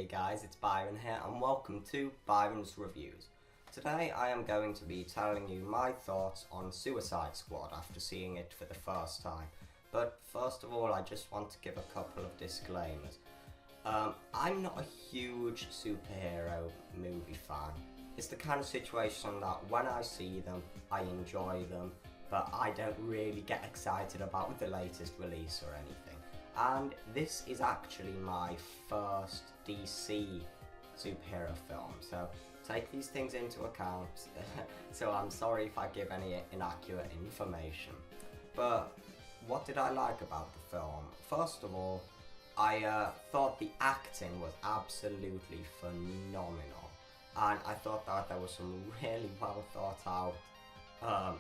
Hey guys, it's Byron here and welcome to Byron's Reviews. Today I am going to be telling you my thoughts on Suicide Squad after seeing it for the first time. But first of all, I just want to give a couple of disclaimers. I'm not a huge superhero movie fan. It's the kind of situation that when I see them, I enjoy them, but I don't really get excited about the latest release or anything. And this is actually my first DC superhero film, so take these things into account. So I'm sorry if I give any inaccurate information. But what did I like about the film? First of all, I thought the acting was absolutely phenomenal, and I thought that there was some really well thought out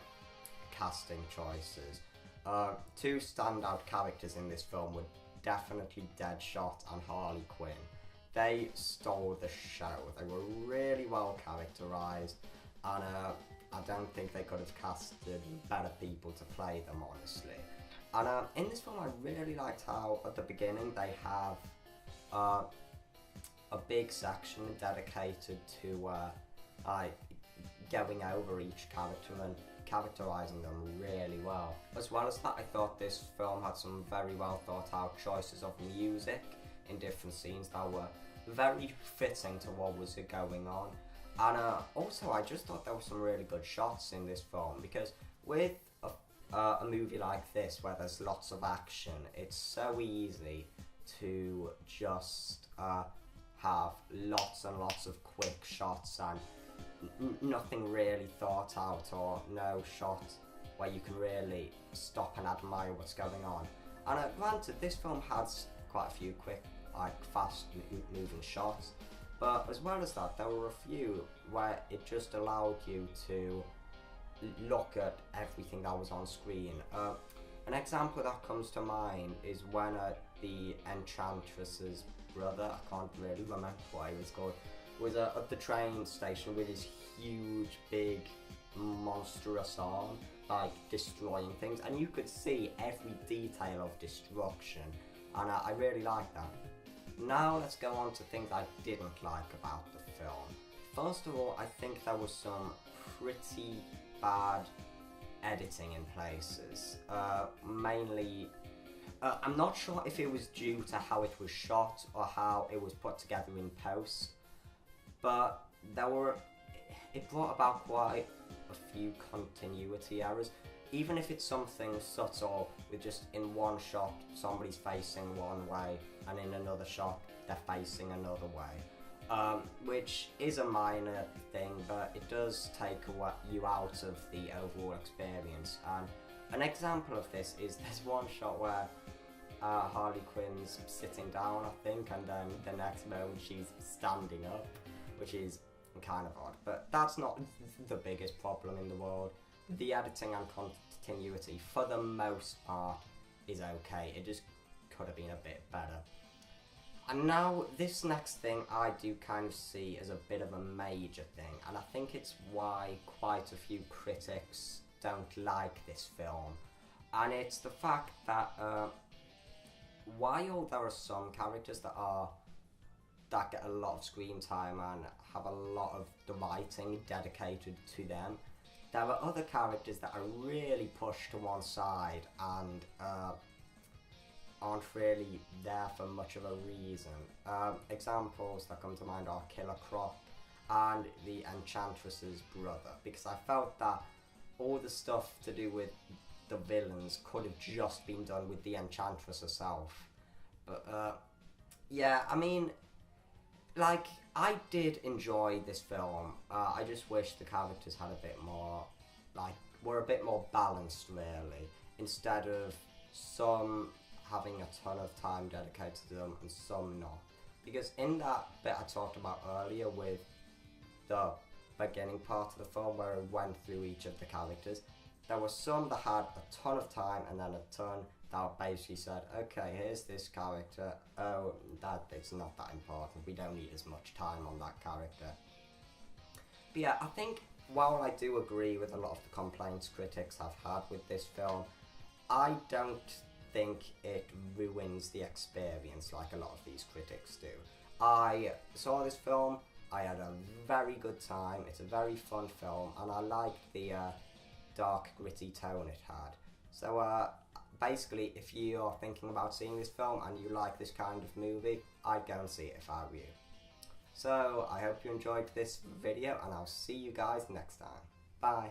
casting choices. Two standout characters in this film were definitely Deadshot and Harley Quinn. They stole the show. They were really well characterised, and I don't think they could have casted better people to play them, honestly. And in this film, I really liked how at the beginning they have a big section dedicated to going over each character and characterising them really well. As well as that, I thought this film had some very well thought out choices of music in different scenes that were very fitting to what was going on. And also, I just thought there were some really good shots in this film, because with a movie like this where there's lots of action, it's so easy to just have lots and lots of quick shots and nothing really thought out, or no shot where you can really stop and admire what's going on. And granted, this film has quite a few quick, fast moving shots, but as well as that, there were a few where it just allowed you to look at everything that was on screen. An example that comes to mind is when the Enchantress's brother, I can't really remember what he was called, was at the train station with his huge, big, monstrous arm, like destroying things, and you could see every detail of destruction, and I really liked that. Now let's go on to things I didn't like about the film. First of all, I think there was some pretty bad editing in places. Mainly, I'm not sure if it was due to how it was shot or how it was put together in post, but it brought about quite a few continuity errors. Even if it's something subtle, with just in one shot somebody's facing one way and in another shot they're facing another way, which is a minor thing, but it does take you out of the overall experience. And an example of this is there's one shot where Harley Quinn's sitting down, I think, and then the next moment she's standing up, which is kind of odd, but that's not the biggest problem in the world. The editing and continuity, for the most part, is okay. It just could have been a bit better. And now, this next thing I do kind of see as a bit of a major thing, and I think it's why quite a few critics don't like this film. And it's the fact that while there are some characters that get a lot of screen time and have a lot of the writing dedicated to them, there are other characters that are really pushed to one side and aren't really there for much of a reason. Examples that come to mind are Killer Croc and the Enchantress's brother, because I felt that all the stuff to do with the villains could have just been done with the Enchantress herself. But yeah, I mean, like, I did enjoy this film. I just wish the characters had a bit more, were a bit more balanced, really, instead of some having a ton of time dedicated to them and some not. Because in that bit I talked about earlier with the beginning part of the film where it went through each of the characters, there were some that had a ton of time and then a ton that basically said, okay, here's this character, oh, it's not that important, we don't need as much time on that character. But yeah, I think while I do agree with a lot of the complaints critics have had with this film, I don't think it ruins the experience like a lot of these critics do. I saw this film, I had a very good time, it's a very fun film, and I liked the dark, gritty tone it had. So basically, if you're thinking about seeing this film and you like this kind of movie, I'd go and see it if I were you. So I hope you enjoyed this video, and I'll see you guys next time. Bye.